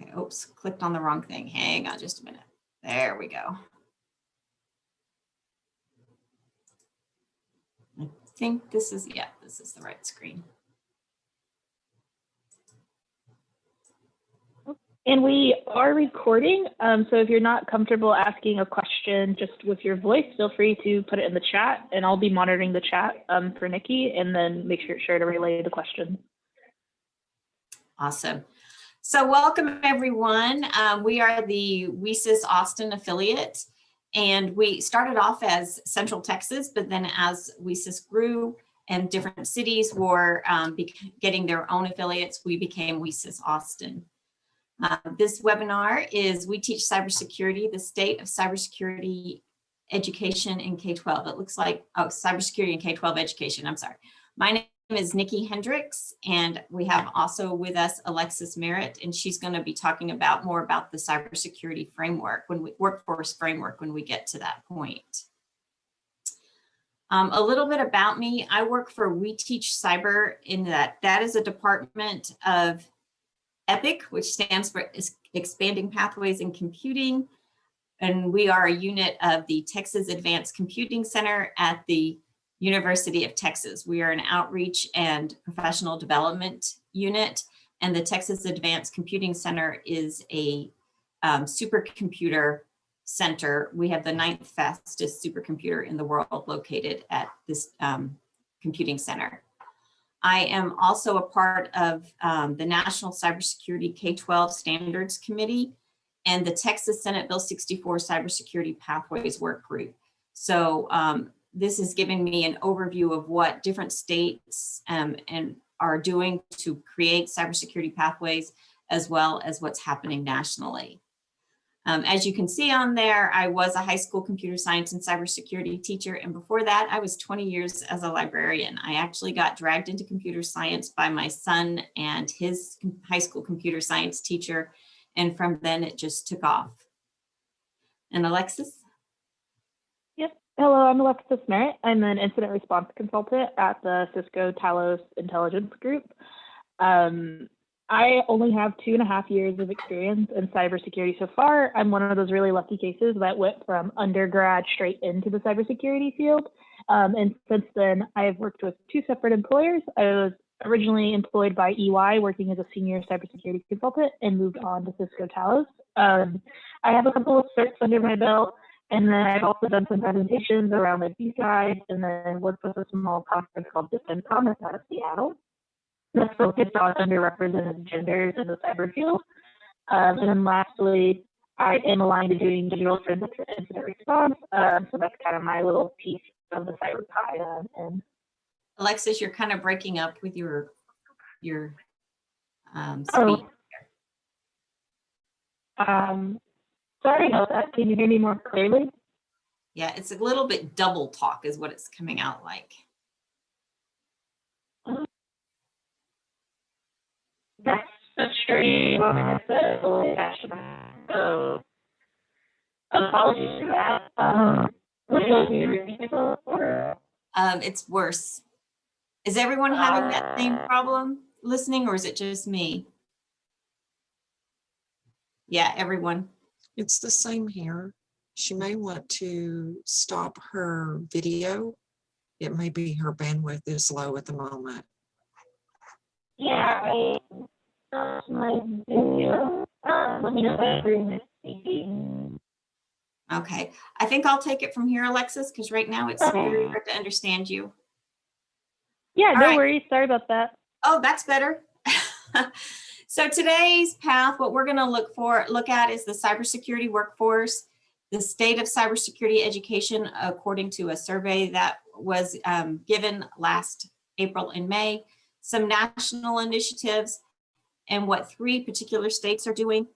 Okay, oops, clicked on the wrong thing. Hang on just a minute. There we go. I think this is, yeah, this is the right screen. And we are recording, so if you're not comfortable asking a question just with your voice, feel free to put it in the chat, and I'll be monitoring the chat for Nikki, and then make sure to relay the question. Awesome. So welcome everyone. We are the WiCyS Austin affiliate, and we started off as Central Texas, but then as WiCyS grew and different cities were getting their own affiliates, we became WiCyS Austin. This webinar is We Teach Cybersecurity, the State of Cybersecurity Education in K12. It looks like, oh, Cybersecurity in K12 Education, I'm sorry. My name is Nikki Hendricks, and we have also with us Alexis Merritt, and she's going to be talking about more about the cybersecurity framework, workforce framework, when we get to that point. A little bit about me. I work for We Teach Cyber, in that is a department of EPIC, which stands for Expanding Pathways in Computing. And we are a unit of the Texas Advanced Computing Center at the University of Texas. We are an outreach and professional development unit, and the Texas Advanced Computing Center is a supercomputer center. We have the 9th fastest supercomputer in the world located at this computing center. I am also a part of the National Cybersecurity K12 Standards Committee and the Texas Senate Bill 64 Cybersecurity Pathways Work Group. So this is giving me an overview of what different states and are doing to create cybersecurity pathways, as well as what's happening nationally. As you can see on there, I was a high school computer science and cybersecurity teacher. And before that, I was 20 years as a librarian. I actually got dragged into computer science by my son and his high school computer science teacher. And from then it just took off. And Alexis? Yep. Hello, I'm Alexis Merritt. I'm an incident response consultant at the Cisco Talos Intelligence Group. I only have 2.5 years of experience in cybersecurity so far. I'm one of those really lucky cases that went from undergrad straight into the cybersecurity field. And since then, I've worked with 2 separate employers. I was originally employed by EY, working as a senior cybersecurity consultant, and moved on to Cisco Talos. I have a couple of certs under my belt, and then I've also done some presentations around the B-side, and then worked with a small conference called Defense Commerce out of Seattle. That's focused on underrepresented genders in the cyber field. And then lastly, I am aligned to doing digital forensics and incident response. So that's kind of my little piece of the cyber pie. And Alexis, you're kind of breaking up with your speech. sorry about that. Can you hear me more clearly? Yeah, it's a little bit double talk is what it's coming out like. That's true. So apologies for that. It's worse. Is everyone having that same problem listening, or is it just me? Yeah, everyone. It's the same here. She may want to stop her video. It may be her bandwidth is low at the moment. Yeah, my video. Let me know if everyone is speaking. Okay, I think I'll take it from here, Alexis, because right now it's very hard to understand you. Yeah, no right. worries. Sorry about that. Oh, that's better. So today's path, what we're going to look at is the cybersecurity workforce, the state of cybersecurity education, according to a survey that was given last April and May, some national initiatives, and what 3 particular states are doing,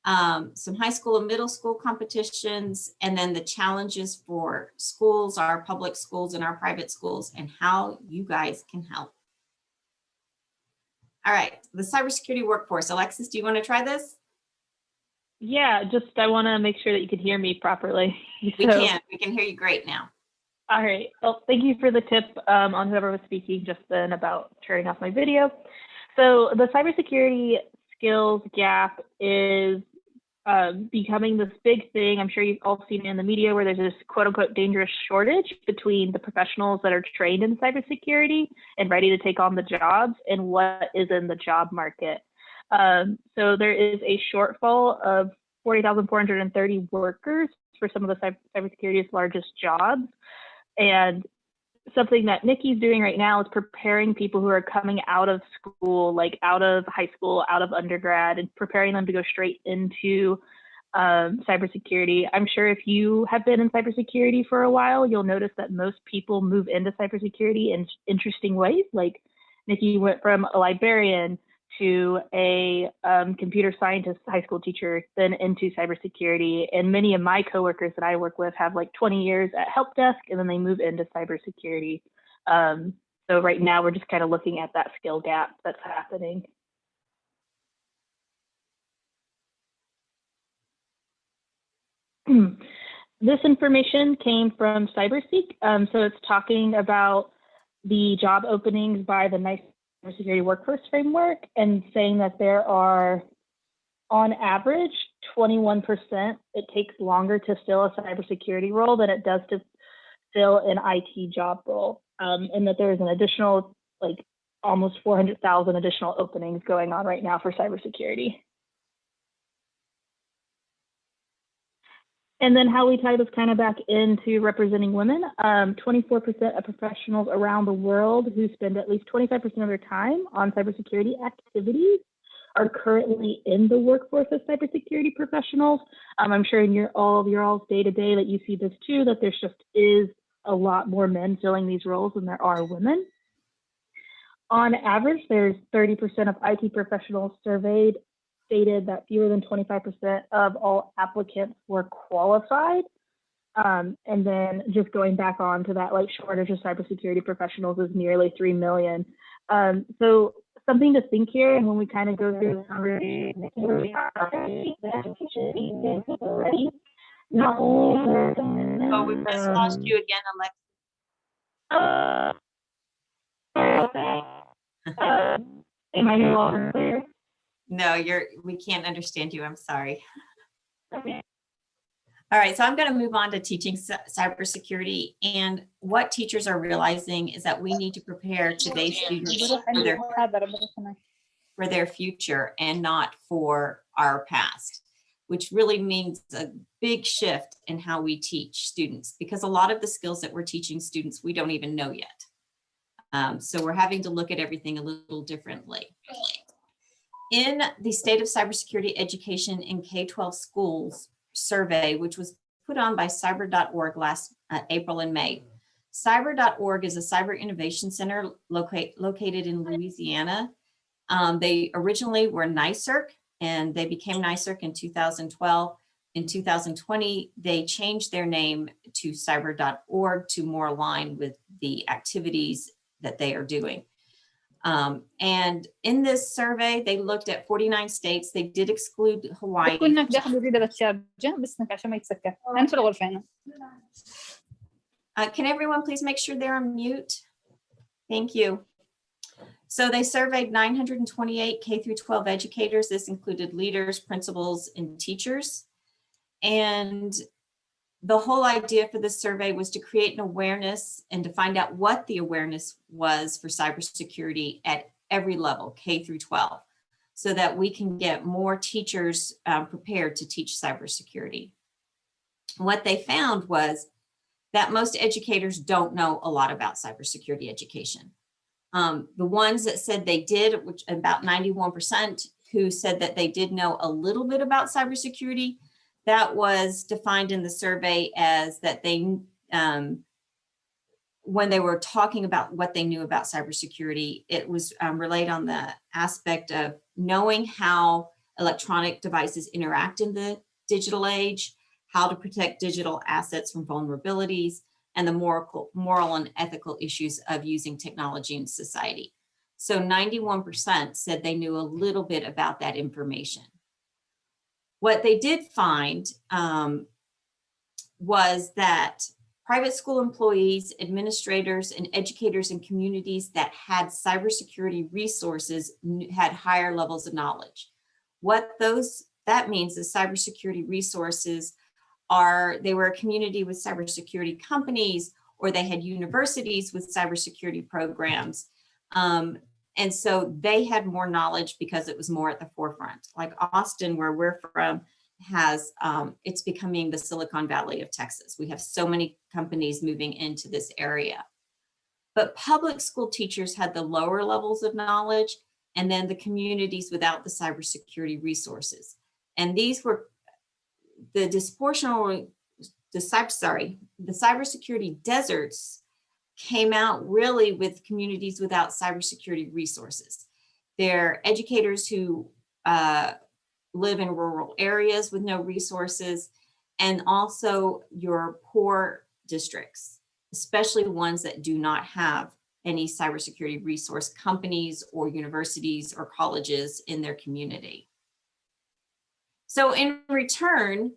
some high school and middle school competitions, and then the challenges for schools, our public schools and our private schools, and how you guys can help. All right, the cybersecurity workforce. Alexis, do you want to try this? Yeah, just I want to make sure that you can hear me properly. We can hear you great now. All right. Well, thank you for the tip on whoever was speaking just then about turning off my video. So the cybersecurity skills gap is becoming this big thing. I'm sure you've all seen it in the media where there's this quote unquote dangerous shortage between the professionals that are trained in cybersecurity and ready to take on the jobs and what is in the job market. So there is a shortfall of 40,430 workers for some of the cybersecurity's largest jobs. And something that Nikki's doing right now is preparing people who are coming out of school, like out of high school, out of undergrad, and preparing them to go straight into cybersecurity. I'm sure if you have been in cybersecurity for a while, you'll notice that most people move into cybersecurity in interesting ways. Like Nikki went from a librarian to a computer scientist high school teacher, then into cybersecurity. And many of my coworkers that I work with have like 20 years at help desk, and then they move into cybersecurity. So right now we're just kind of looking at that skill gap that's happening. This information came from CyberSeek. So it's talking about the job openings by the NICE Cybersecurity Workforce Framework and saying that there are, on average, 21%. It takes longer to fill a cybersecurity role than it does to fill an IT job role. And that there's an additional, like almost 400,000 additional openings going on right now for cybersecurity. And then how we tie this kind of back into representing women, 24% of professionals around the world who spend at least 25% of their time on cybersecurity activities are currently in the workforce of cybersecurity professionals. I'm sure in all of your all's day-to-day that you see this too, that there's just is a lot more men filling these roles than there are women. On average, there's 30% of IT professionals surveyed stated that fewer than 25% of all applicants were qualified. And then just going back on to that, like shortage of cybersecurity professionals is nearly 3 million. So something to think here, and when we kind of go through the conversation, Oh, we just lost you again, Alexa. Am I no longer clear? No, we can't understand you. I'm sorry. Okay. All right, so I'm going to move on to teaching cybersecurity. And what teachers are realizing is that we need to prepare today's students for their future and not for our past, which really means a big shift in how we teach students, because a lot of the skills that we're teaching students, we don't even know yet. So we're having to look at everything a little differently. In the State of Cybersecurity Education in K12 Schools survey, which was put on by cyber.org last April and May. Cyber.org is a cyber innovation center located in Louisiana. They originally were NYSERC, and they became NYSERC in 2012. In 2020, they changed their name to cyber.org to more align with the activities that they are doing. And in this survey, they looked at 49 states. They did exclude Hawaii. Can everyone please make sure they're on mute? Thank you. So they surveyed 928 K through 12 educators. This included leaders, principals, and teachers. And the whole idea for this survey was to create an awareness and to find out what the awareness was for cybersecurity at every level, K through 12, so that we can get more teachers prepared to teach cybersecurity. What they found was that most educators don't know a lot about cybersecurity education. The ones that said they did, which about 91% who said that they did know a little bit about cybersecurity, that was defined in the survey as that they, when they were talking about what they knew about cybersecurity, it was relayed on the aspect of knowing how electronic devices interact in the digital age, how to protect digital assets from vulnerabilities, and the moral and ethical issues of using technology in society. So 91% said they knew a little bit about that information. What they did find was that private school employees, administrators, and educators in communities that had cybersecurity resources had higher levels of knowledge. What that means is cybersecurity resources they were a community with cybersecurity companies, or they had universities with cybersecurity programs. And so they had more knowledge because it was more at the forefront. Like Austin, where we're from, it's becoming the Silicon Valley of Texas. We have so many companies moving into this area. But public school teachers had the lower levels of knowledge, and then the communities without the cybersecurity resources. And these were the cybersecurity deserts came out really with communities without cybersecurity resources. They're educators who live in rural areas with no resources, and also your poor districts, especially ones that do not have any cybersecurity resource companies or universities or colleges in their community. So in return,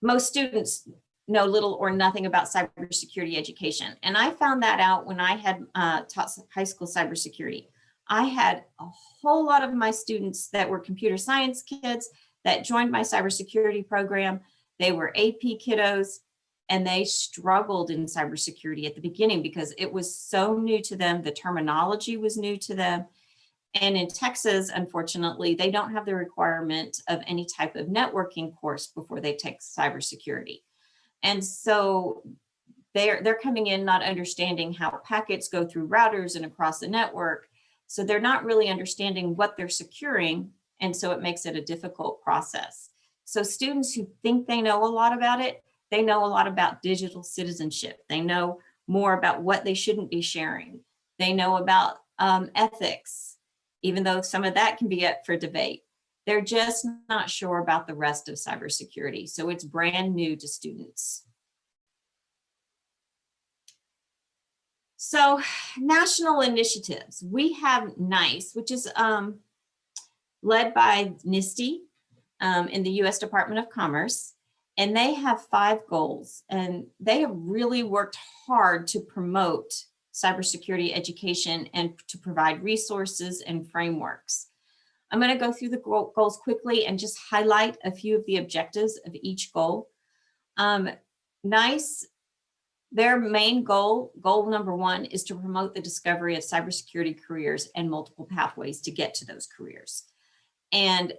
most students know little or nothing about cybersecurity education. And I found that out when I had taught high school cybersecurity. I had a whole lot of my students that were computer science kids that joined my cybersecurity program. They were AP kiddos, and they struggled in cybersecurity at the beginning because it was so new to them. The terminology was new to them. And in Texas, unfortunately, they don't have the requirement of any type of networking course before they take cybersecurity. And so they're coming in not understanding how packets go through routers and across the network. So they're not really understanding what they're securing. And so it makes it a difficult process. So students who think they know a lot about it, they know a lot about digital citizenship. They know more about what they shouldn't be sharing. They know about ethics, even though some of that can be up for debate. They're just not sure about the rest of cybersecurity. So it's brand new to students. So national initiatives, we have NICE, which is led by NIST in the US Department of Commerce. And they have 5 goals, and they have really worked hard to promote cybersecurity education and to provide resources and frameworks. I'm going to go through the goals quickly and just highlight a few of the objectives of each goal. NICE, their main goal number 1, is to promote the discovery of cybersecurity careers and multiple pathways to get to those careers. And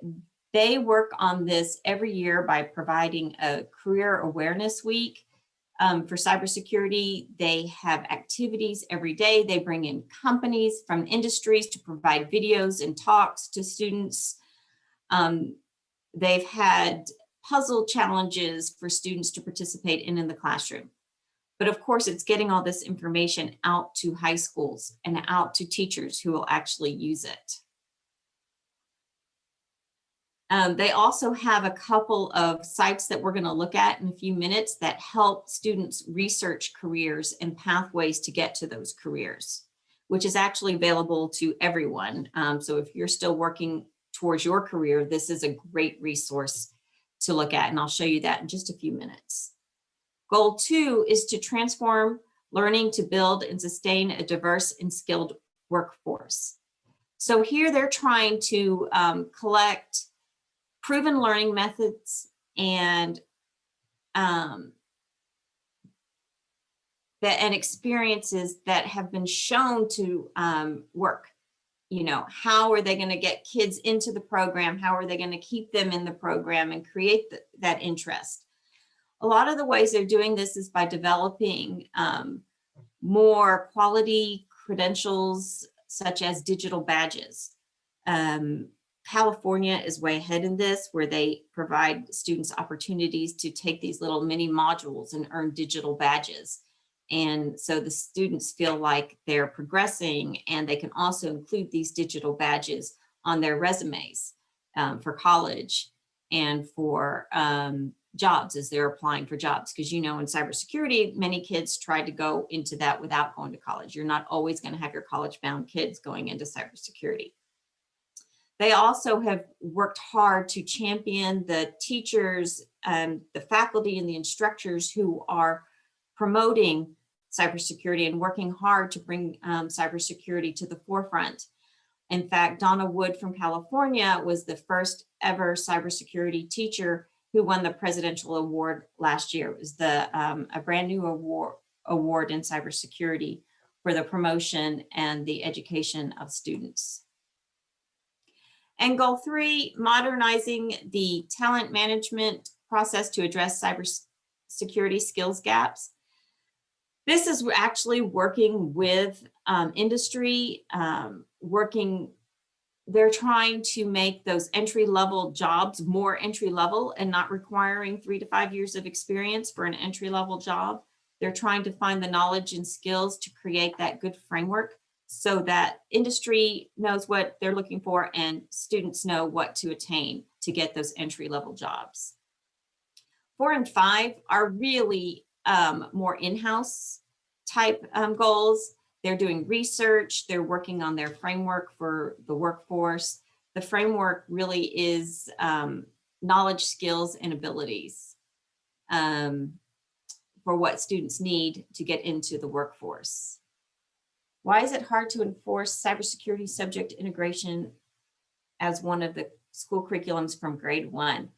they work on this every year by providing a career awareness week for cybersecurity. They have activities every day. They bring in companies from industries to provide videos and talks to students. They've had puzzle challenges for students to participate in the classroom. But of course, it's getting all this information out to high schools and out to teachers who will actually use it. They also have a couple of sites that we're going to look at in a few minutes that help students research careers and pathways to get to those careers, which is actually available to everyone. So if you're still working towards your career, this is a great resource to look at, and I'll show you that in just a few minutes. Goal 2 is to transform learning to build and sustain a diverse and skilled workforce. So here they're trying to collect proven learning methods and experiences that have been shown to work. You know, how are they going to get kids into the program? How are they going to keep them in the program and create that interest? A lot of the ways they're doing this is by developing more quality credentials, such as digital badges. California is way ahead in this, where they provide students opportunities to take these little mini modules and earn digital badges. And so the students feel like they're progressing, and they can also include these digital badges on their resumes for college and for jobs as they're applying for jobs. Because, you know, in cybersecurity, many kids try to go into that without going to college. You're not always going to have your college-bound kids going into cybersecurity. They also have worked hard to champion the teachers, the faculty, and the instructors who are promoting cybersecurity and working hard to bring cybersecurity to the forefront. In fact, Donna Wood from California was the first ever cybersecurity teacher who won the presidential award last year. It was a brand new award in cybersecurity for the promotion and the education of students. And goal 3, modernizing the talent management process to address cybersecurity skills gaps. This is actually working with industry, they're trying to make those entry-level jobs more entry-level and not requiring 3 to 5 years of experience for an entry-level job. They're trying to find the knowledge and skills to create that good framework so that industry knows what they're looking for and students know what to attain to get those entry-level jobs. 4 and 5 are really more in-house type goals. They're doing research, they're working on their framework for the workforce. The framework really is knowledge, skills, and abilities for what students need to get into the workforce. Why is it hard to enforce cybersecurity subject integration as one of the school curriculums from grade 1?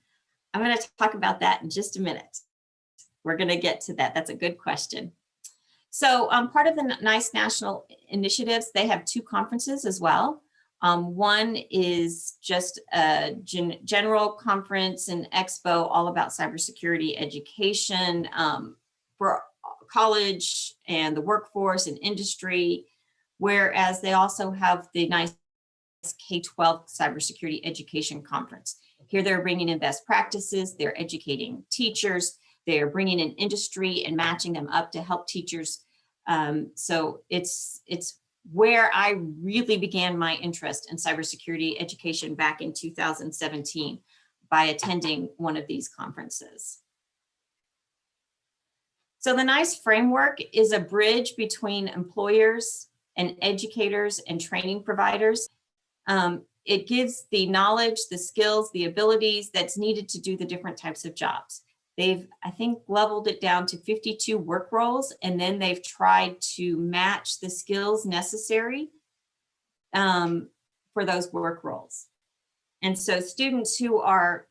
I'm going to talk about that in just a minute. We're going to get to that. That's a good question. So part of the NICE national initiatives, they have 2 conferences as well. One is just a general conference and expo all about cybersecurity education for college and the workforce and industry, whereas they also have the NICE K12 Cybersecurity Education Conference. Here they're bringing in best practices, they're educating teachers, they're bringing in industry and matching them up to help teachers. So it's where I really began my interest in cybersecurity education back in 2017 by attending one of these conferences. So the NICE framework is a bridge between employers and educators and training providers. It gives the knowledge, the skills, the abilities that's needed to do the different types of jobs. They've, I think, leveled it down to 52 work roles, and then they've tried to match the skills necessary for those work roles. And so students who are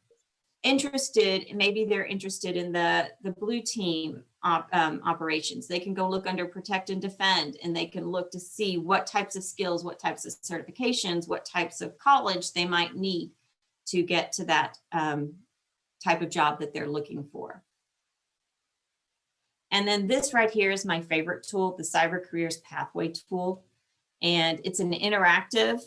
interested, maybe they're interested in the blue team operations, they can go look under protect and defend, and they can look to see what types of skills, what types of certifications, what types of college they might need to get to that type of job that they're looking for. And then this right here is my favorite tool, the Cyber Careers Pathway tool. And it's an interactive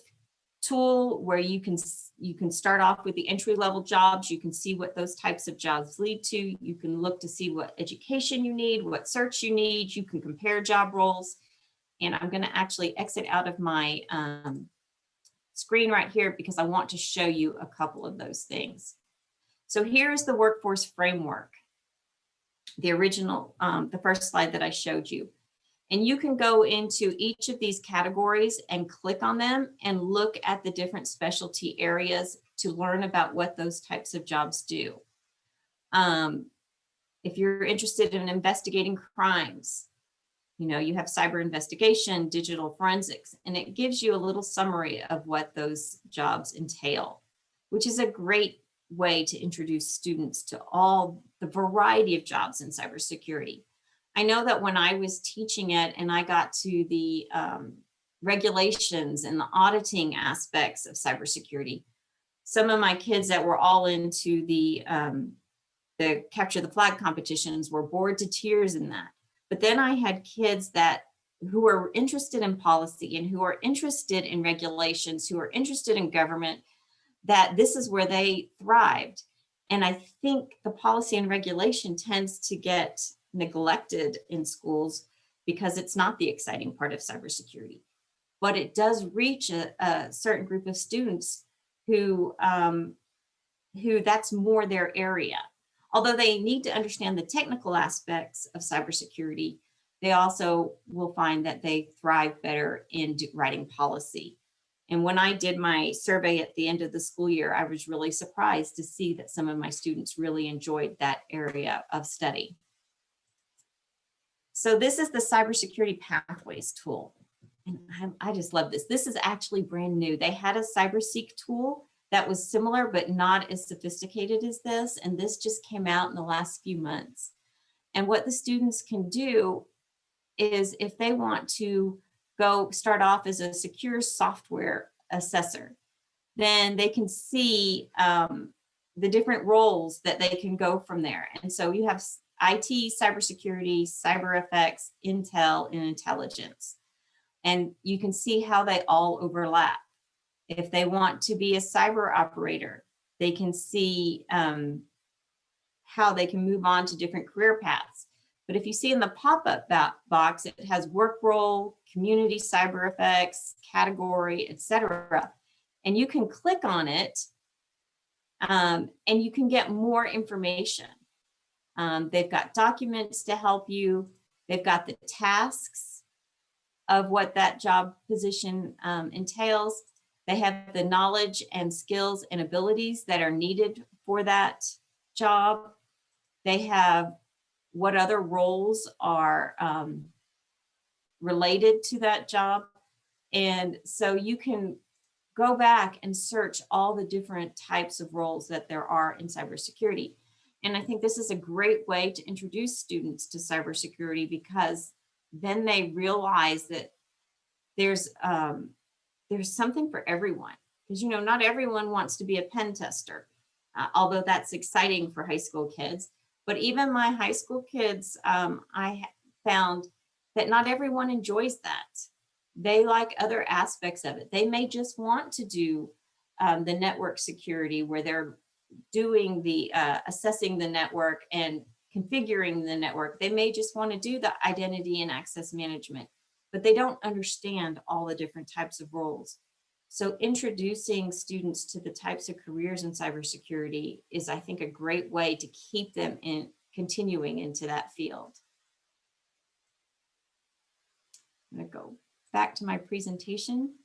tool where you can start off with the entry-level jobs. You can see what those types of jobs lead to. You can look to see what education you need, what certs you need. You can compare job roles. And I'm going to actually exit out of my screen right here because I want to show you a couple of those things. So here's the workforce framework, the original, the first slide that I showed you. And you can go into each of these categories and click on them and look at the different specialty areas to learn about what those types of jobs do. If you're interested in investigating crimes, you know, you have cyber investigation, digital forensics, and it gives you a little summary of what those jobs entail, which is a great way to introduce students to all the variety of jobs in cybersecurity. I know that when I was teaching it and I got to the regulations and the auditing aspects of cybersecurity, some of my kids that were all into the capture the flag competitions were bored to tears in that. But then I had kids who are interested in policy and who are interested in regulations, who are interested in government, that this is where they thrived. And I think the policy and regulation tends to get neglected in schools because it's not the exciting part of cybersecurity. But it does reach a certain group of students who that's more their area. Although they need to understand the technical aspects of cybersecurity, they also will find that they thrive better in writing policy. And when I did my survey at the end of the school year, I was really surprised to see that some of my students really enjoyed that area of study. So this is the Cybersecurity Pathways tool. and I just love this. This is actually brand new. They had a CyberSeek tool that was similar, but not as sophisticated as this. And this just came out in the last few months. And what the students can do is if they want to go start off as a secure software assessor, then they can see the different roles that they can go from there. And so you have IT, cybersecurity, cyber effects, intel, and intelligence. And you can see how they all overlap. If they want to be a cyber operator, they can see how they can move on to different career paths. But if you see in the pop-up box, it has work role, community cyber effects, category, etc. And you can click on it and you can get more information. They've got documents to help you. They've got the tasks of what that job position entails. They have the knowledge and skills and abilities that are needed for that job. They have what other roles are related to that job. And so you can go back and search all the different types of roles that there are in cybersecurity. And I think this is a great way to introduce students to cybersecurity, because then they realize that there's something for everyone. Because, you know, not everyone wants to be a pen tester, although that's exciting for high school kids. But even my high school kids, I found that not everyone enjoys that. They like other aspects of it. They may just want to do the network security, where they're doing the assessing the network and configuring the network. They may just want to do the identity and access management, but they don't understand all the different types of roles. So introducing students to the types of careers in cybersecurity is, I think, a great way to keep them in continuing into that field. I'm going to go back to my presentation.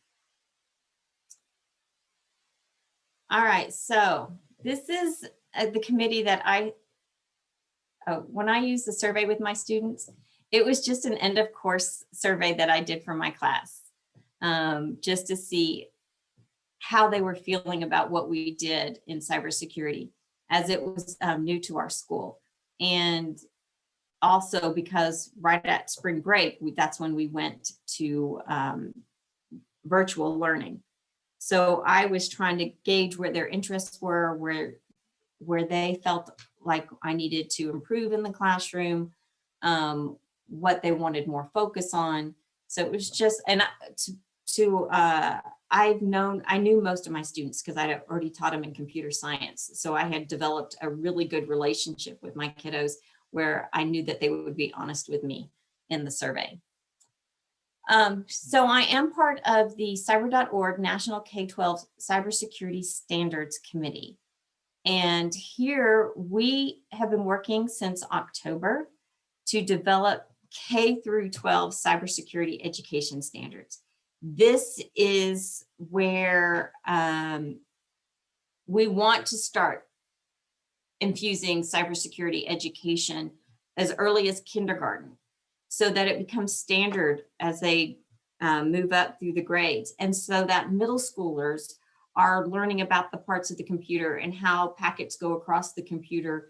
All right, so this is the committee that when I use the survey with my students, it was just an end of course survey that I did for my class, just to see how they were feeling about what we did in cybersecurity, as it was new to our school. And also because right at spring break, that's when we went to virtual learning. So I was trying to gauge where their interests were, where they felt like I needed to improve in the classroom, what they wanted more focus on. So it was just, and I knew most of my students because I already taught them in computer science. So I had developed a really good relationship with my kiddos, where I knew that they would be honest with me in the survey. So I am part of the Cyber.org National K12 Cybersecurity Standards Committee. And here we have been working since October to develop K-12 cybersecurity education standards. This is where we want to start infusing cybersecurity education as early as kindergarten, so that it becomes standard as they move up through the grades. And so that middle schoolers are learning about the parts of the computer and how packets go across the computer.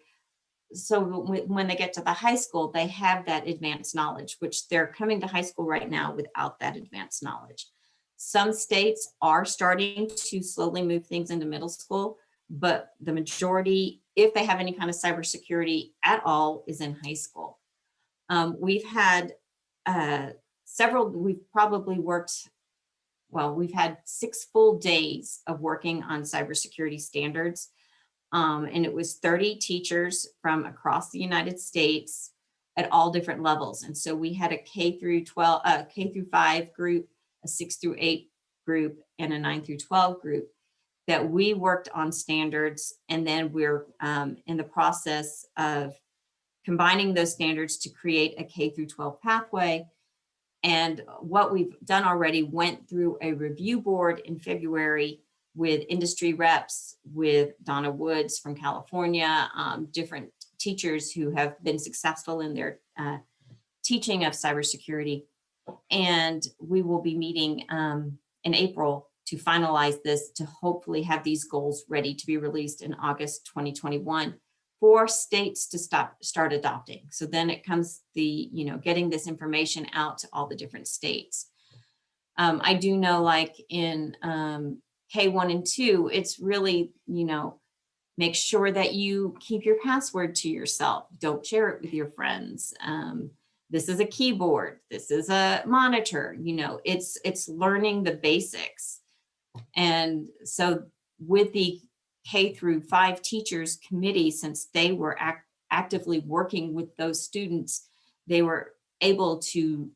So when they get to the high school, they have that advanced knowledge, which they're coming to high school right now without that advanced knowledge. Some states are starting to slowly move things into middle school, but the majority, if they have any kind of cybersecurity at all, is in high school. We've had we've probably worked, well, we've had 6 full days of working on cybersecurity standards. And it was 30 teachers from across the United States at all different levels. And so we had a K through 5 group, a 6 through 8 group, and a 9 through 12 group that we worked on standards. And then we're in the process of combining those standards to create a K through 12 pathway. And what we've done already went through a review board in February with industry reps, with Donna Woods from California, different teachers who have been successful in their teaching of cybersecurity. And we will be meeting in April to finalize this, to hopefully have these goals ready to be released in August 2021 for states to start adopting. So then it comes the, getting this information out to all the different states. I do know, like in K1 and 2, it's really, make sure that you keep your password to yourself. Don't share it with your friends. This is a keyboard. This is a monitor. It's learning the basics. And so with the K-5 teachers committee, since they were actively working with those students, they were able to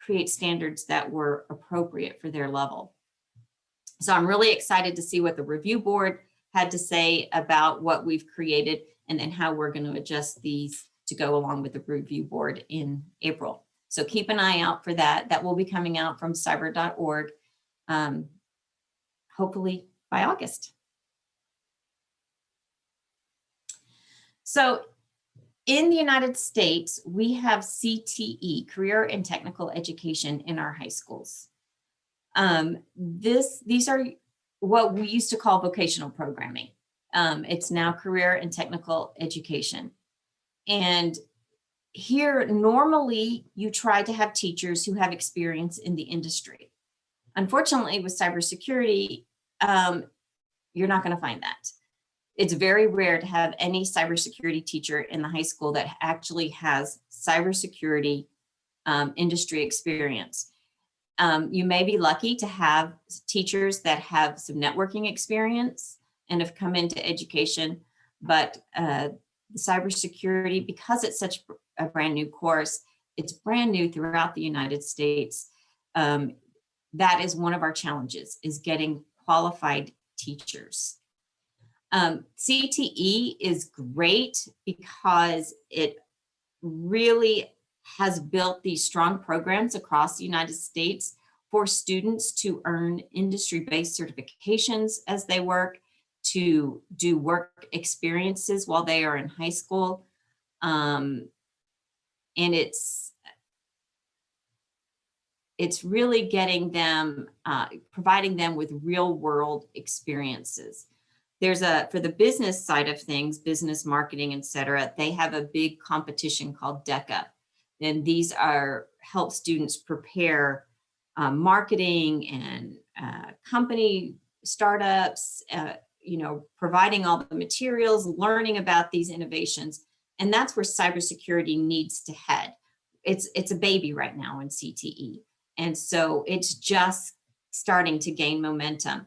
create standards that were appropriate for their level. So I'm really excited to see what the review board had to say about what we've created, and then how we're going to adjust these to go along with the review board in April. So keep an eye out for that. That will be coming out from cyber.org, hopefully by August. So in the United States, we have CTE, Career and Technical Education, in our high schools. These are what we used to call vocational programming. It's now Career and Technical Education. And here, normally, you try to have teachers who have experience in the industry. Unfortunately, with cybersecurity, you're not going to find that. It's very rare to have any cybersecurity teacher in the high school that actually has cybersecurity industry experience. You may be lucky to have teachers that have some networking experience and have come into education, but cybersecurity, because it's such a brand new course, it's brand new throughout the United States. That is one of our challenges, is getting qualified teachers. CTE is great because it really has built these strong programs across the United States for students to earn industry-based certifications as they work, to do work experiences while they are in high school. And it's really getting them, providing them with real world experiences. There's for the business side of things, business marketing, et cetera, they have a big competition called DECA. And these help students prepare marketing and company startups, providing all the materials, learning about these innovations. And that's where cybersecurity needs to head. It's a baby right now in CTE. And so it's just starting to gain momentum.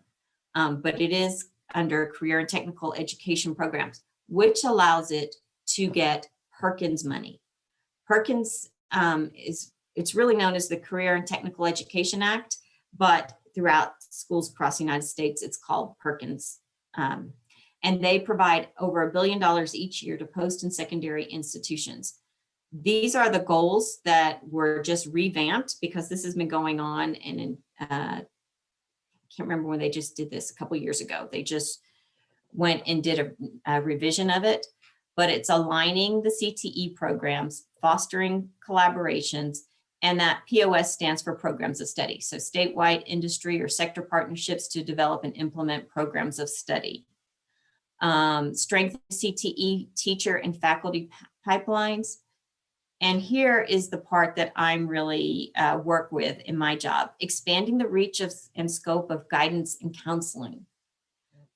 But it is under Career and Technical Education programs, which allows it to get Perkins money. Perkins it's really known as the Career and Technical Education Act, but throughout schools across the United States, it's called Perkins. And they provide over $1 billion each year to post and secondary institutions. These are the goals that were just revamped because this has been going on, and I can't remember when they just did this a couple of years ago. They just went and did a revision of it, but it's aligning the CTE programs, fostering collaborations, and that POS stands for programs of study. So statewide industry or sector partnerships to develop and implement programs of study. Strengthen CTE teacher and faculty pipelines. And here is the part that I'm really work with in my job, expanding the reach and scope of guidance and counseling.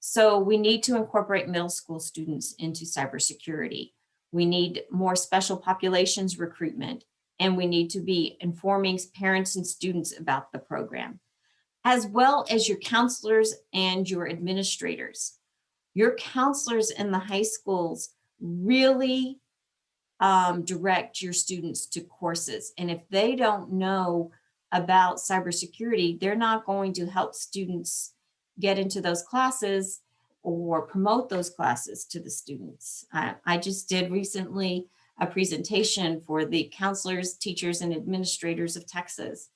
So we need to incorporate middle school students into cybersecurity. We need more special populations recruitment, and we need to be informing parents and students about the program, as well as your counselors and your administrators. Your counselors in the high schools really direct your students to courses. And if they don't know about cybersecurity, they're not going to help students get into those classes or promote those classes to the students. I just did recently a presentation for the counselors, teachers, and administrators of Texas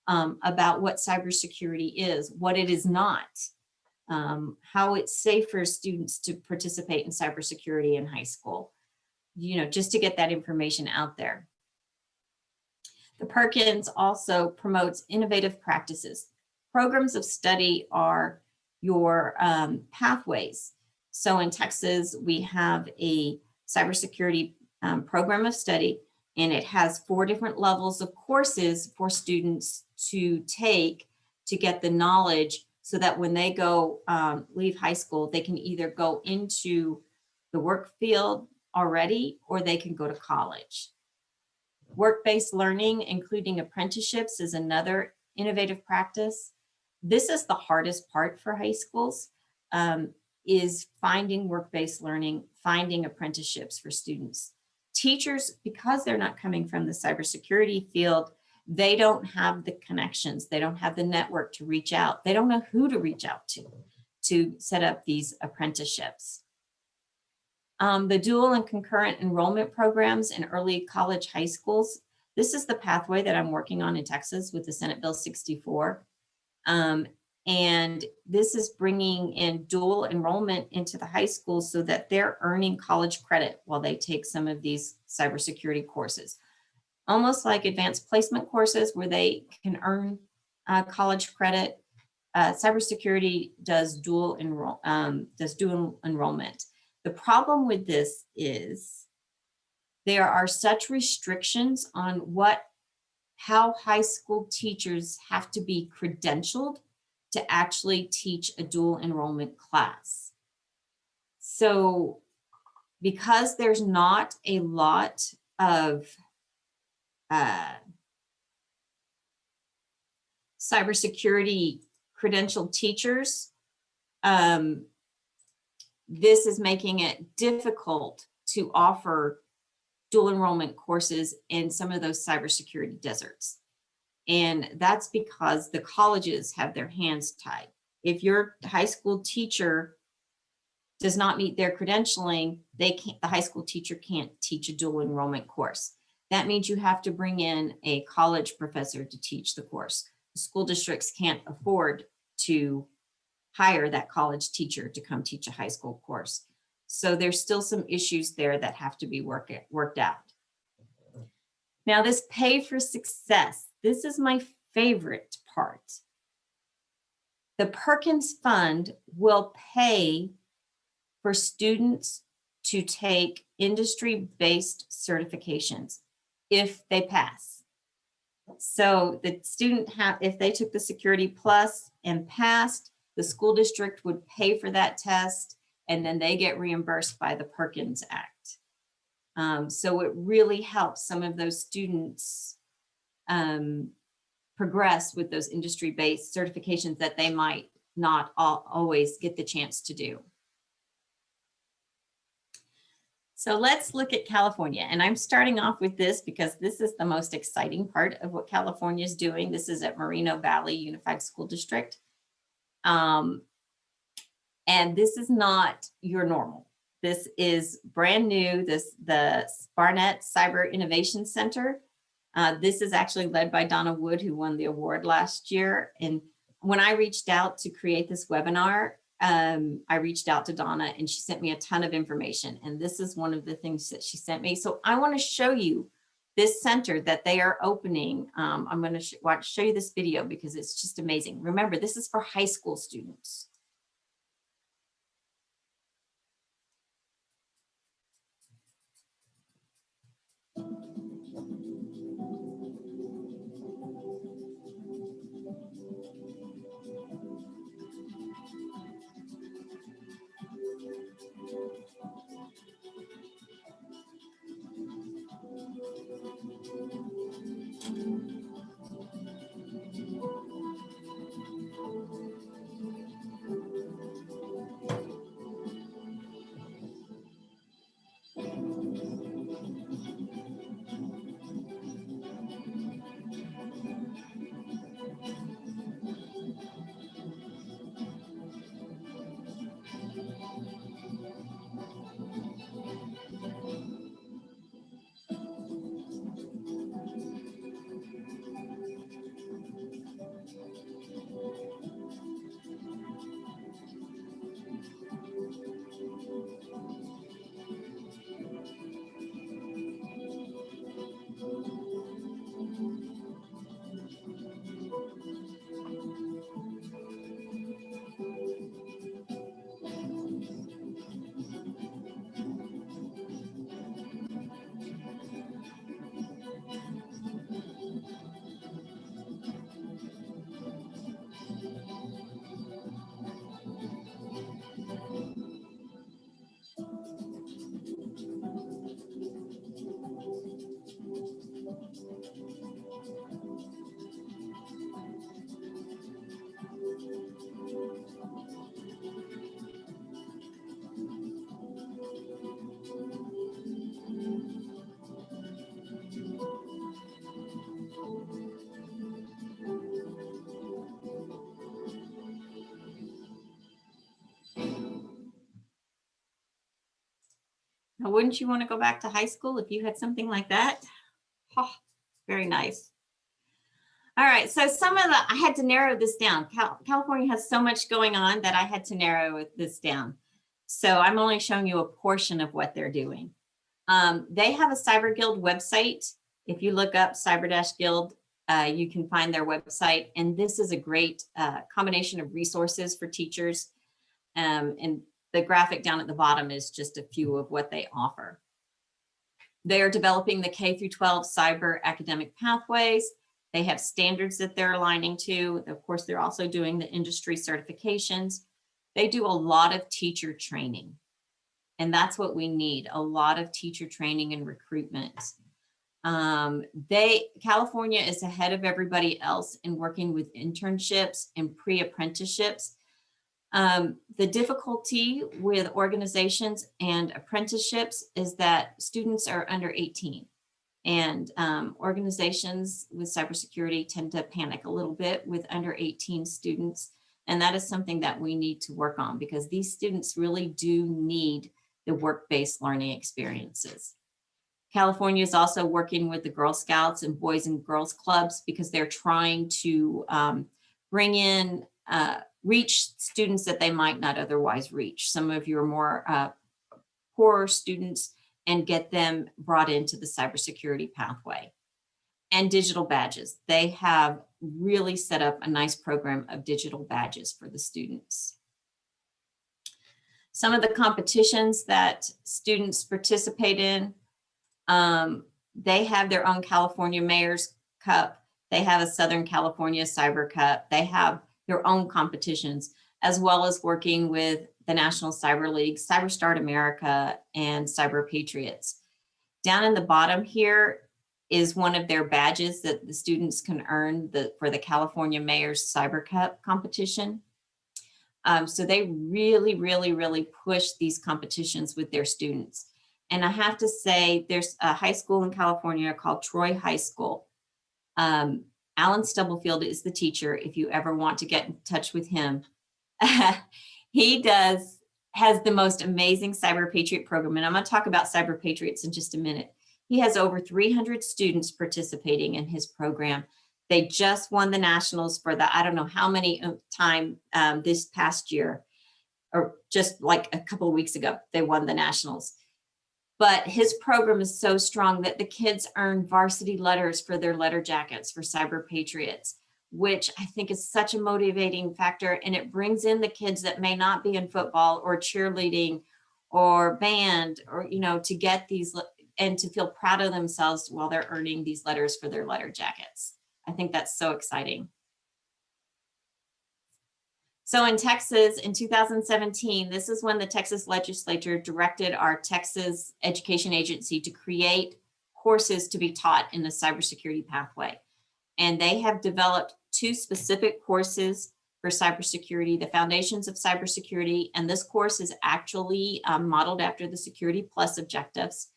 about what cybersecurity is, what it is not, how it's safe for students to participate in cybersecurity in high school, just to get that information out there. The Perkins also promotes innovative practices. Programs of study are your pathways. So in Texas, we have a cybersecurity program of study, and it has 4 different levels of courses for students to take to get the knowledge so that when they go leave high school, they can either go into the work field already or they can go to college. Work-based learning, including apprenticeships, is another innovative practice. This is the hardest part for high schools, is finding work-based learning, finding apprenticeships for students. Teachers, because they're not coming from the cybersecurity field, they don't have the connections. They don't have the network to reach out. They don't know who to reach out to set up these apprenticeships. The dual and concurrent enrollment programs in early college high schools. This is the pathway that I'm working on in Texas with the Senate Bill 64. And this is bringing in dual enrollment into the high school so that they're earning college credit while they take some of these cybersecurity courses. Almost like advanced placement courses where they can earn college credit. Cybersecurity does dual enrollment. The problem with this is there are such restrictions on how high school teachers have to be credentialed to actually teach a dual enrollment class. So because there's not a lot of cybersecurity credentialed teachers, this is making it difficult to offer dual enrollment courses in some of those cybersecurity deserts. And that's because the colleges have their hands tied. If your high school teacher does not meet their credentialing, the high school teacher can't teach a dual enrollment course. That means you have to bring in a college professor to teach the course. The school districts can't afford to hire that college teacher to come teach a high school course. So there's still some issues there that have to be worked out. Now this pay for success, this is my favorite part. The Perkins Fund will pay for students to take industry-based certifications if they pass. So the student if they took the Security Plus and passed, the school district would pay for that test, and then they get reimbursed by the Perkins Act. So it really helps some of those students progress with those industry-based certifications that they might not always get the chance to do. So let's look at California. And I'm starting off with this because this is the most exciting part of what California is doing. This is at Moreno Valley Unified School District. And this is not your normal. This is brand new, the Barnett Cyber Innovation Center. This is actually led by Donna Wood, who won the award last year. And when I reached out to create this webinar, I reached out to Donna and she sent me a ton of information. And this is one of the things that she sent me. So I want to show you this center that they are opening. I'm going to show you this video because it's just amazing. Remember, this is for high school students. Now, wouldn't you want to go back to high school if you had something like that? Oh, very nice. All right, so I had to narrow this down. California has so much going on that I had to narrow this down. So I'm only showing you a portion of what they're doing. They have a Cyber Guild website. If you look up Cyber-Guild, you can find their website. And this is a great combination of resources for teachers. And the graphic down at the bottom is just a few of what they offer. They are developing the K-12 cyber academic pathways. They have standards that they're aligning to. Of course, they're also doing the industry certifications. They do a lot of teacher training. And that's what we need, a lot of teacher training and recruitment. California is ahead of everybody else in working with internships and pre-apprenticeships. The difficulty with organizations and apprenticeships is that students are under 18. And organizations with cybersecurity tend to panic a little bit with under 18 students. And that is something that we need to work on because these students really do need the work-based learning experiences. California is also working with the Girl Scouts and Boys and Girls Clubs because they're trying to bring in, reach students that they might not otherwise reach. Some of your more poorer students and get them brought into the cybersecurity pathway. And digital badges. They have really set up a nice program of digital badges for the students. Some of the competitions that students participate in, they have their own California Mayor's Cup. They have a Southern California Cyber Cup. They have their own competitions, as well as working with the National Cyber League, CyberStart America, and Cyber Patriots. Down in the bottom here is one of their badges that the students can earn for the California Mayor's Cyber Cup competition. So they really, really, really push these competitions with their students. And I have to say, there's a high school in California called Troy High School. Alan Stubblefield is the teacher, if you ever want to get in touch with him. He has the most amazing Cyber Patriot program. And I'm going to talk about Cyber Patriots in just a minute. He has over 300 students participating in his program. They just won the nationals for the, I don't know how many time this past year, or just like a couple of weeks ago, they won the nationals. But his program is so strong that the kids earn varsity letters for their letter jackets for Cyber Patriots, which I think is such a motivating factor. And it brings in the kids that may not be in football or cheerleading or band, or, you know, to get these and to feel proud of themselves while they're earning these letters for their letter jackets. I think that's so exciting. So in Texas in 2017, this is when the Texas legislature directed our Texas Education Agency to create courses to be taught in the cybersecurity pathway. And they have developed 2 specific courses for cybersecurity, the foundations of cybersecurity. And this course is actually modeled after the Security Plus objectives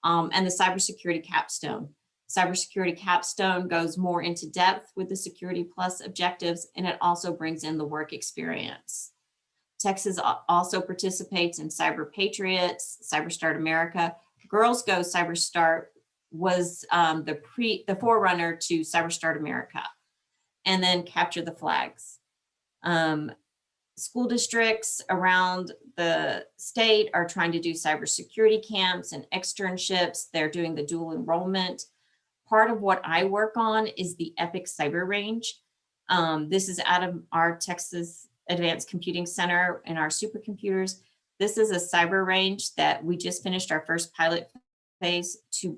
and the cybersecurity capstone. Cybersecurity capstone goes more into depth with the Security Plus objectives, and it also brings in the work experience. Texas also participates in Cyber Patriots, CyberStart America. Girls Go CyberStart was the forerunner to CyberStart America, and then Capture the Flags. School districts around the state are trying to do cybersecurity camps and externships. They're doing the dual enrollment. Part of what I work on is the EPIC Cyber Range. This is out of our Texas Advanced Computing Center and our supercomputers. This is a cyber range that we just finished our first pilot phase to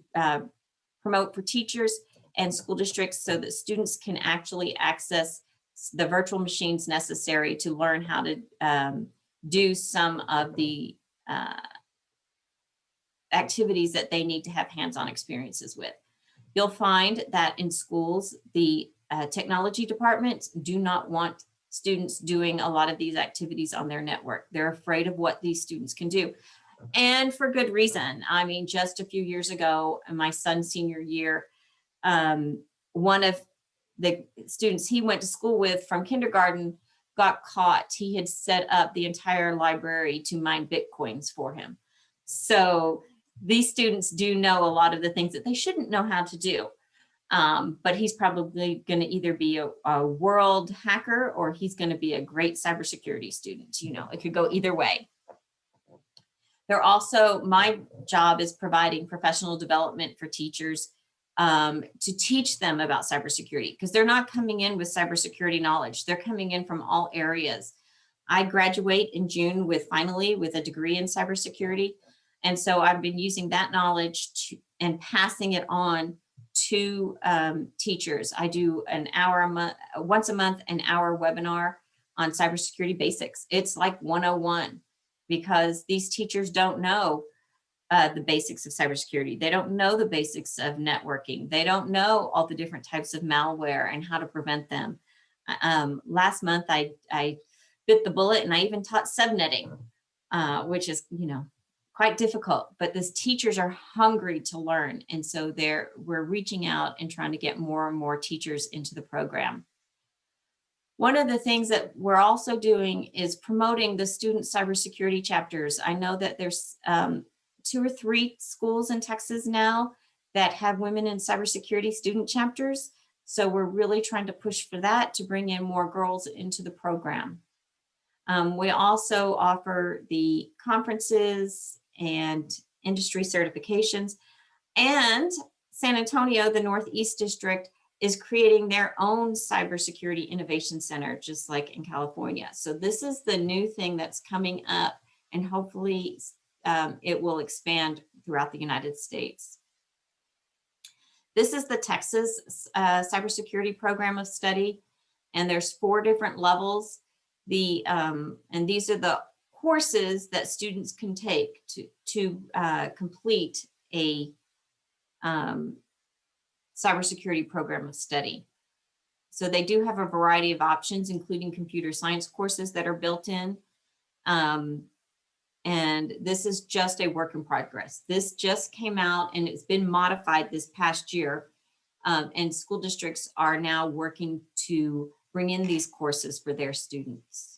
promote for teachers and school districts so that students can actually access the virtual machines necessary to learn how to do some of the activities that they need to have hands-on experiences with. You'll find that in schools, the technology departments do not want students doing a lot of these activities on their network. They're afraid of what these students can do. And for good reason. I mean, just a few years ago, in my son's senior year, one of the students he went to school with from kindergarten got caught. He had set up the entire library to mine Bitcoins for him. So these students do know a lot of the things that they shouldn't know how to do. But he's probably going to either be a world hacker or he's going to be a great cybersecurity student. You know, it could go either way. They're also, my job is providing professional development for teachers to teach them about cybersecurity, because they're not coming in with cybersecurity knowledge. They're coming in from all areas. I graduate in June finally with a degree in cybersecurity. And so I've been using that knowledge and passing it on to teachers. I do an hour a month, once a month, an hour webinar on cybersecurity basics. It's like 101, because these teachers don't know the basics of cybersecurity. They don't know the basics of networking. They don't know all the different types of malware and how to prevent them. Last month, I bit the bullet and I even taught subnetting, which is, you know, quite difficult, but these teachers are hungry to learn. And so we're reaching out and trying to get more and more teachers into the program. One of the things that we're also doing is promoting the student cybersecurity chapters. I know that there's 2 or 3 schools in Texas now that have women in cybersecurity student chapters. So we're really trying to push for that to bring in more girls into the program. We also offer the conferences and industry certifications, and San Antonio, the Northeast District, is creating their own cybersecurity innovation center, just like in California. So this is the new thing that's coming up, and hopefully it will expand throughout the United States. This is the Texas cybersecurity program of study, and there's 4 different levels. And these are the courses that students can take to complete a cybersecurity program of study. So they do have a variety of options, including computer science courses that are built in. And this is just a work in progress. This just came out and it's been modified this past year. And school districts are now working to bring in these courses for their students.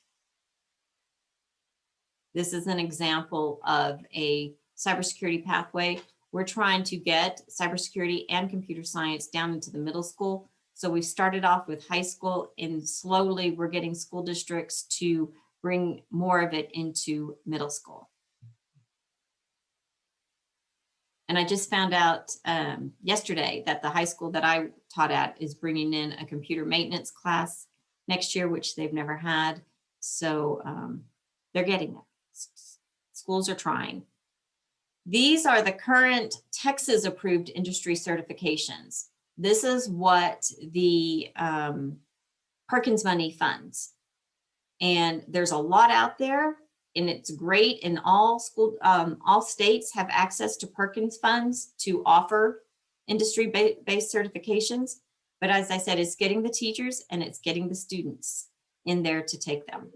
This is an example of a cybersecurity pathway. We're trying to get cybersecurity and computer science down into the middle school. So we started off with high school, and slowly we're getting school districts to bring more of it into middle school. And I just found out yesterday that the high school that I taught at is bringing in a computer maintenance class next year, which they've never had. So they're getting it. Schools are trying. These are the current Texas approved industry certifications. This is what the Perkins Money funds. And there's a lot out there, and it's great. And all states have access to Perkins funds to offer industry-based certifications. But as I said, it's getting the teachers and it's getting the students in there to take them.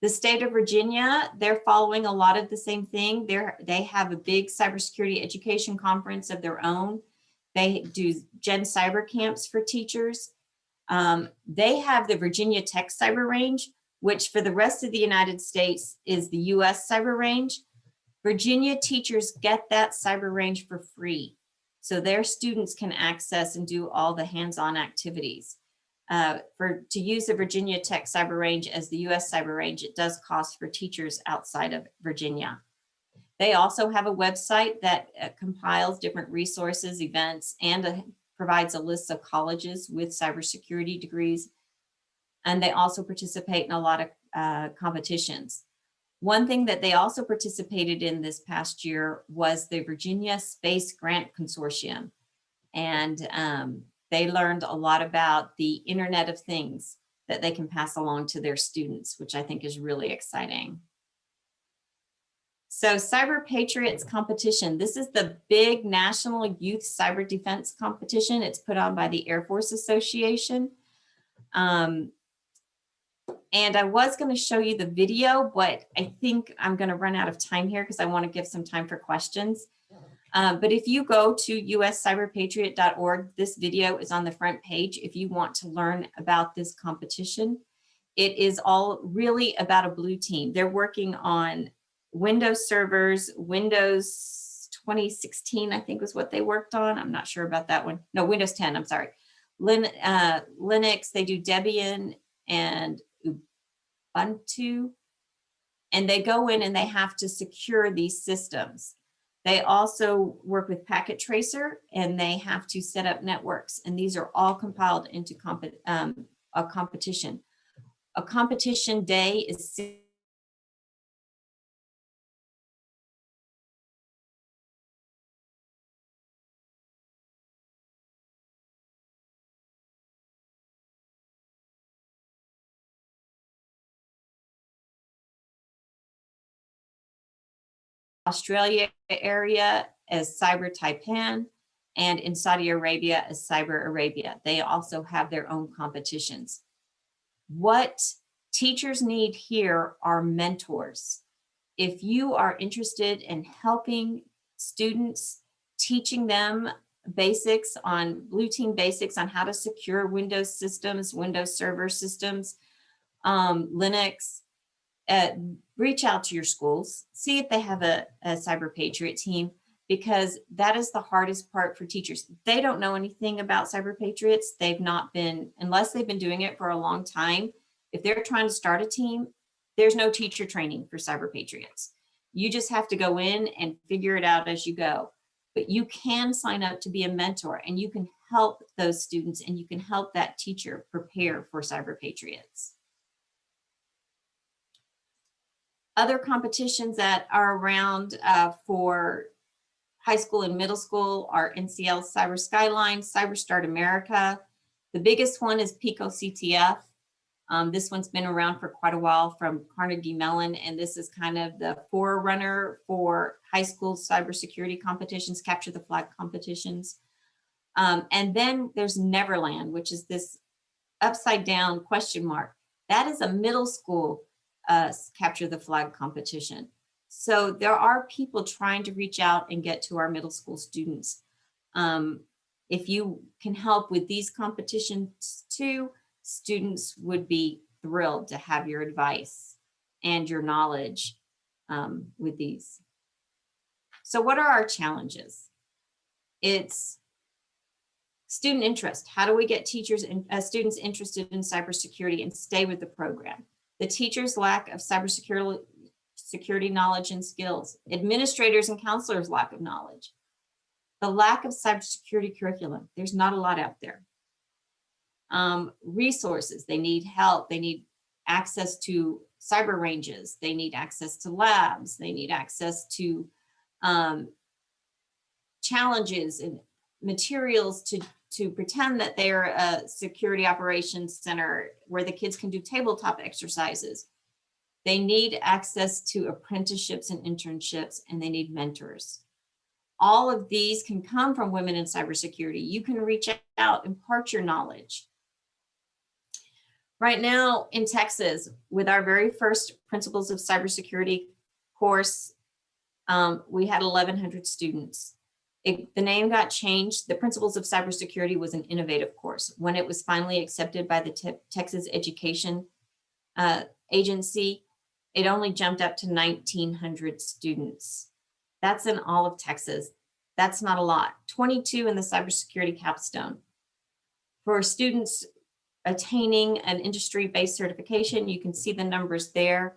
The state of Virginia, they're following a lot of the same thing. They have a big cybersecurity education conference of their own. They do Gen Cyber camps for teachers. They have the Virginia Tech Cyber Range, which for the rest of the United States is the US Cyber Range. Virginia teachers get that cyber range for free. So their students can access and do all the hands-on activities. To use the Virginia Tech Cyber Range as the US Cyber Range, it does cost for teachers outside of Virginia. They also have a website that compiles different resources, events, and provides a list of colleges with cybersecurity degrees. And they also participate in a lot of competitions. One thing that they also participated in this past year was the Virginia Space Grant Consortium. And they learned a lot about the Internet of Things that they can pass along to their students, which I think is really exciting. So Cyber Patriots competition. This is the big national youth cyber defense competition. It's put on by the Air Force Association. And I was going to show you the video, but I think I'm going to run out of time here because I want to give some time for questions. But if you go to uscyberpatriot.org, this video is on the front page if you want to learn about this competition. It is all really about a blue team. They're working on Windows servers, Windows 2016, I think was what they worked on. I'm not sure about that one. No, Windows 10, I'm sorry. Linux, they do Debian and Ubuntu, and they go in and they have to secure these systems. They also work with Packet Tracer, and they have to set up networks, and these are all compiled into a competition. A competition day is Australia area as Cyber Taipan, and in Saudi Arabia as Cyber Arabia. They also have their own competitions. What teachers need here are mentors. If you are interested in helping students, teaching them basics on blue team basics on how to secure Windows systems, Windows server systems, Linux, reach out to your schools, see if they have a Cyber Patriot team, because that is the hardest part for teachers. They don't know anything about Cyber Patriots. They've not been, unless they've been doing it for a long time. If they're trying to start a team, there's no teacher training for Cyber Patriots. You just have to go in and figure it out as you go. But you can sign up to be a mentor, and you can help those students, and you can help that teacher prepare for Cyber Patriots. Other competitions that are around for high school and middle school are NCL Cyber Skyline, Cyber Start America. The biggest one is PICO CTF. This one's been around for quite a while from Carnegie Mellon, and this is kind of the forerunner for high school cybersecurity competitions, capture the flag competitions. And then there's Neverland, which is this upside down question mark. That is a middle school capture the flag competition. So there are people trying to reach out and get to our middle school students. If you can help with these competitions too, students would be thrilled to have your advice and your knowledge with these. So what are our challenges? It's student interest. How do we get teachers and students interested in cybersecurity and stay with the program? The teachers' lack of cybersecurity knowledge and skills. Administrators and counselors' lack of knowledge. The lack of cybersecurity curriculum. There's not a lot out there. Resources. They need help. They need access to cyber ranges. They need access to labs. They need access to challenges and materials to pretend that they're a security operations center where the kids can do tabletop exercises. They need access to apprenticeships and internships, and they need mentors. All of these can come from women in cybersecurity. You can reach out, impart your knowledge. Right now in Texas, with our very first Principles of Cybersecurity course, we had 1,100 students. The name got changed. The Principles of Cybersecurity was an innovative course. When it was finally accepted by the Texas Education Agency, it only jumped up to 1,900 students. That's in all of Texas. That's not a lot. 22 in the cybersecurity capstone. For students attaining an industry-based certification, you can see the numbers there.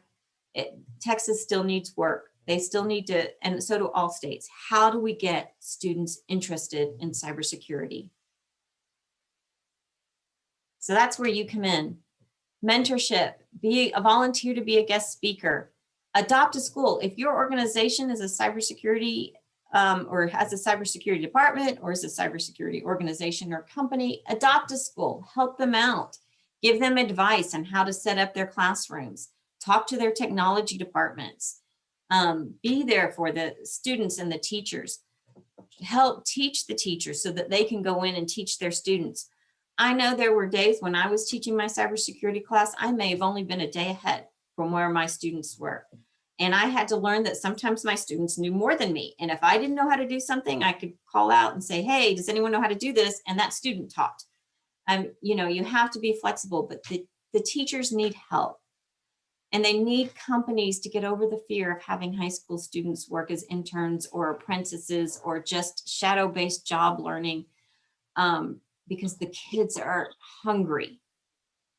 Texas still needs work. They still need to, and so do all states. How do we get students interested in cybersecurity? So that's where you come in. Mentorship, be a volunteer to be a guest speaker. Adopt a school. If your organization is a cybersecurity or has a cybersecurity department or is a cybersecurity organization or company, adopt a school, help them out, give them advice on how to set up their classrooms, talk to their technology departments, be there for the students and the teachers, help teach the teachers so that they can go in and teach their students. I know there were days when I was teaching my cybersecurity class, I may have only been a day ahead from where my students were. And I had to learn that sometimes my students knew more than me. And if I didn't know how to do something, I could call out and say, hey, does anyone know how to do this? And that student taught. You know, you have to be flexible, but the teachers need help. And they need companies to get over the fear of having high school students work as interns or apprentices or just shadow-based job learning, because the kids are hungry.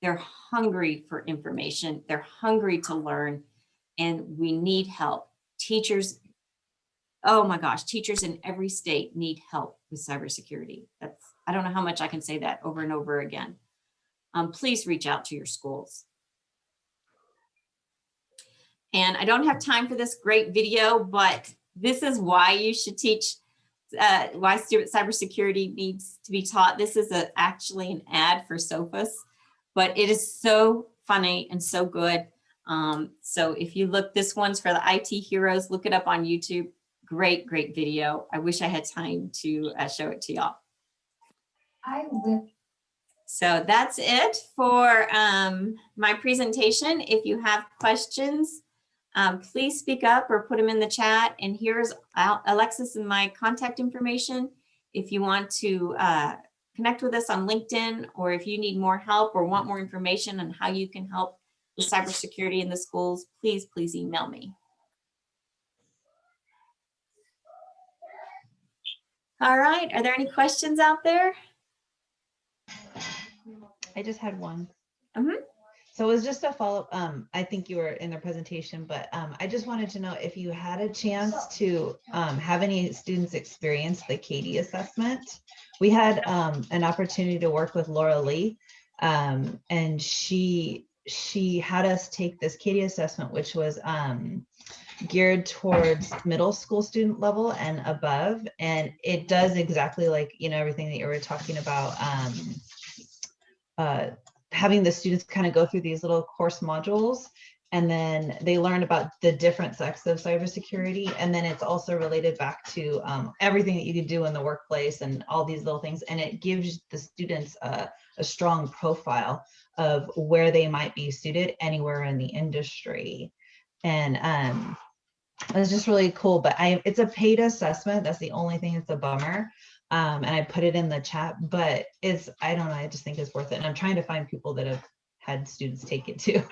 They're hungry for information. They're hungry to learn, and we need help. Teachers, oh my gosh, teachers in every state need help with cybersecurity. I don't know how much I can say that over and over again. Please reach out to your schools. And I don't have time for this great video, but this is why you should teach, why cybersecurity needs to be taught. This is actually an ad for Sophos, but it is so funny and so good. So if you look, this one's for the IT heroes, look it up on YouTube. Great, great video. I wish I had time to show it to y'all. So that's it for my presentation. If you have questions, please speak up or put them in the chat. And here's Alexis and my contact information. If you want to connect with us on LinkedIn, or if you need more help or want more information on how you can help with cybersecurity in the schools, please email me. All right, are there any questions out there? I just had one. Mm-hmm. So it was just a follow-up. I think you were in the presentation, but I just wanted to know if you had a chance to have any students experience the KD assessment. We had an opportunity to work with Laura Lee, and she had us take this KD assessment, which was geared towards middle school student level and above, and it does exactly like, you know, everything that you were talking about. Having the students kind of go through these little course modules, and then they learn about the different sects of cybersecurity. And then it's also related back to everything that you could do in the workplace and all these little things. And it gives the students a strong profile of where they might be suited anywhere in the industry. And it's just really cool, but it's a paid assessment. That's the only thing that's a bummer. And I put it in the chat, but I don't know, I just think it's worth it. And I'm trying to find people that have had students take it too.